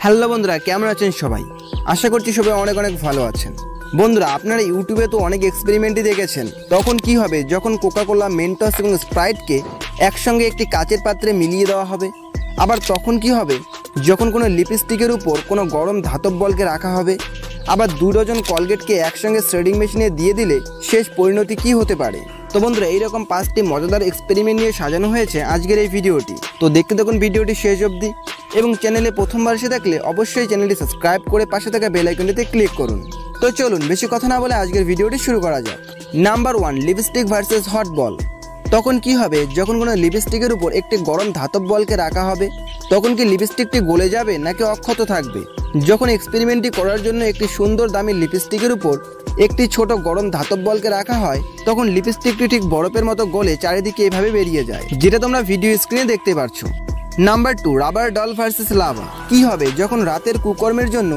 Hello বন্ধুরা, কেমন আছেন সবাই? আশা করছি সবাই অনেক অনেক ভালো আছেন। বন্ধুরা, আপনারা ইউটিউবে তো অনেক এক্সপেরিমেন্টই দেখেছেন। তখন কি হবে যখন কোকাকোলা, মেন্টস এবং স্প্রাইটকে একসঙ্গে একটি কাচের পাত্রে মিলিয়ে দেওয়া হবে। আবার তখন কি হবে যখন কোনো লিপস্টিকের উপর কোনো গরম ধাতব বলকে রাখা হবে। আবার 2 ডজন কলগেটকে একসঙ্গে শ্রেডিং মেশিনে দিয়ে দিলে শেষ পরিণতি কি হতে পারে। তো বন্ধুরা, এইরকম 5টি মজাদার এক্সপেরিমেন্ট নিয়ে সাজানো হয়েছে আজকের এই ভিডিওটি। তো দেখতে থাকুন ভিডিওটি শেষ অবধি, এবং চ্যানেলে প্রথমবার এসে থাকলে অবশ্যই চ্যানেলটি সাবস্ক্রাইব করে পাশে থাকা বেল আইকনটিতে ক্লিক করুন। তো চলুন বেশি কথা না বলে আজকের ভিডিওটি শুরু করা যাক। নাম্বার 1, লিপস্টিক ভার্সেস হট বল। তখন কি হবে যখন কোনো লিপস্টিকের উপর একটি গরম ধাতব বলকে রাখা হবে, তখন কি লিপস্টিকটি গলে যাবে নাকি অক্ষত থাকবে? যখন এক্সপেরিমেন্টটি করার জন্য একটি সুন্দর দামি লিপস্টিকের উপর একটি ছোট গরম ধাতব বলকে রাখা হয়, তখন লিপস্টিকটি ঠিক বরফের মতো গলে চারিদিকে এভাবে বেরিয়ে যায়, যেটা তোমরা ভিডিও স্ক্রিনে দেখতে পাচ্ছ। Number 2, rubber doll versus lava. কি হবে যখন রাতের কুকর্মের জন্য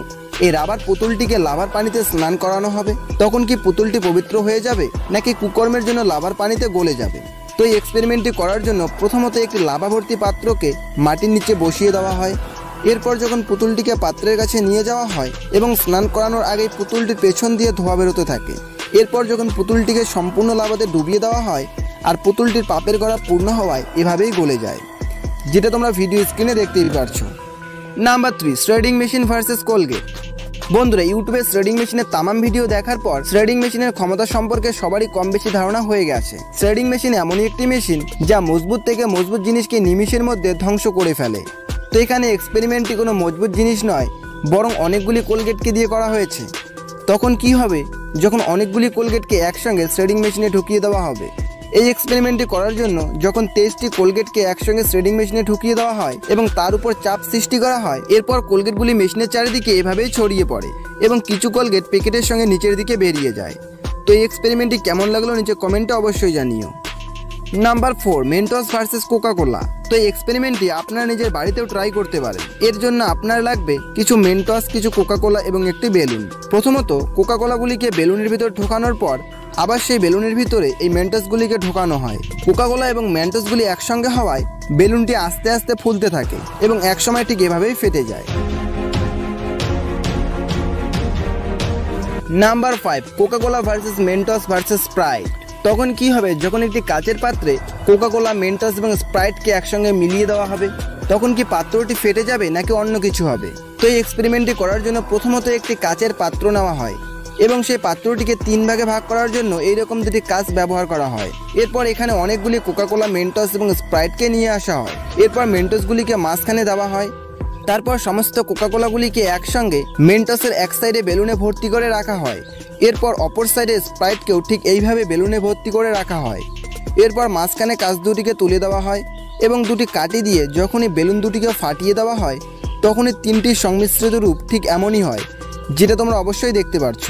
এই রাবার পুতুলটিকে লাভার পানিতে স্নান করানো হবে, তখন কি পুতুলটি পবিত্র হয়ে যাবে নাকি কুকর্মের জন্য লাভার পানিতে গলে যাবে? তো এই এক্সপেরিমেন্টটি করার জন্য প্রথমত একটি লাভা ভর্তি পাত্রকে মাটির নিচে বসিয়ে দেওয়া হয়। এরপর যখন পুতুলটিকে পাত্রের কাছে নিয়ে যাওয়া হয় এবং স্নান করানোর আগেই পুতুলটির পেছন দিয়ে ধোঁয়া বেরোতে থাকে। এরপর যখন পুতুলটিকে সম্পূর্ণ লাভাতে ডুবিয়ে দেওয়া হয় আর পুতুলটির পাপের গড়া পূর্ণ হওয়ায় এভাবেই গলে যায়, যেটা তোমরা ভিডিও স্ক্রিনে দেখতেই পারছো। Number 3, shredding machine versus Colgate. বন্ধুরা, ইউটিউবে শ্রেডিং মেশিনের তামাম ভিডিও দেখার পর শ্রেডিং মেশিনের ক্ষমতা সম্পর্কে সবারই কম বেশি ধারণা হয়ে গেছে। শ্রেডিং মেশিন এমনই একটি মেশিন যা মজবুত থেকে মজবুত জিনিসকে নিমিষের মধ্যে ধ্বংস করে ফেলে। তো এখানে এক্সপেরিমেন্টটি কোনো মজবুত জিনিস নয়, বরং অনেকগুলি কোলগেটকে দিয়ে করা হয়েছে। তখন কি হবে যখন অনেকগুলি কোলগেটকে একসঙ্গে শ্রেডিং মেশিনে ঢুকিয়ে দেওয়া হবে। এই এক্সপেরিমেন্টটি করার জন্য যখন 23টি কোলগেটকে একসঙ্গে শ্রেডিং মেশিনে ঢুকিয়ে দেওয়া হয় এবং তার উপর চাপ সৃষ্টি করা হয়, এরপর কোলগেটগুলি মেশিনের চারিদিকে এভাবেই ছড়িয়ে পড়ে এবং কিছু কোলগেট প্যাকেটের সঙ্গে নিচের দিকে বেরিয়ে যায়। তো এই এক্সপেরিমেন্টটি কেমন লাগলো নিচে কমেন্টে অবশ্যই জানিও। Number 4, Mentos versus Coca Cola. তো এই এক্সপেরিমেন্টটি আপনারা নিজের বাড়িতেও ট্রাই করতে পারেন। এর জন্য আপনার লাগবে কিছু মেন্টস, কিছু কোকাকোলা এবং একটি বেলুন। প্রথমত কোকাকোলাগুলিকে বেলুনের ভিতর ঢোকানোর পর আবার সেই বেলুনের ভিতরে এই মেন্টসগুলিকে ঢোকানো হয়। কোকাকোলা এবং মেন্টসগুলি একসঙ্গে হওয়ায় বেলুনটি আস্তে আস্তে ফুলতে থাকে এবং একসময় ঠিক এভাবেই ফেটে যায়। Number 5, Coca Cola versus Mentos versus Sprite. তখন কি হবে যখন একটি কাচের পাত্রে কোকাকোলা, মেন্টস এবং স্প্রাইটকে একসঙ্গে মিলিয়ে দেওয়া হবে, তখন কি পাত্রটি ফেটে যাবে নাকি অন্য কিছু হবে? তো এই এক্সপেরিমেন্টটি করার জন্য প্রথমত একটি কাচের পাত্র নেওয়া হয় এবং সেই পাত্রটিকে 3 ভাগে ভাগ করার জন্য এইরকম 2টি কাচ ব্যবহার করা হয়। এরপর এখানে অনেকগুলি কোকাকোলা, মেন্টস এবং স্প্রাইটকে নিয়ে আসা হয়। এরপর মেন্টসগুলিকে মাঝখানে দেওয়া হয়। তারপর সমস্ত কোকাকোলাগুলিকে একসঙ্গে মেন্টসের এক সাইডে বেলুনে ভর্তি করে রাখা হয়। এরপর অপর সাইডে স্প্রাইটকেও ঠিক এইভাবে বেলুনে ভর্তি করে রাখা হয়। এরপর মাঝখানে কাচ দুটিকে তুলে দেওয়া হয় এবং 2টি কাঠি দিয়ে যখনই বেলুন দুটিকে ফাটিয়ে দেওয়া হয়, তখনই 3টির সংমিশ্রিত রূপ ঠিক এমনই হয়, যেটা তোমরা অবশ্যই দেখতে পাচ্ছ।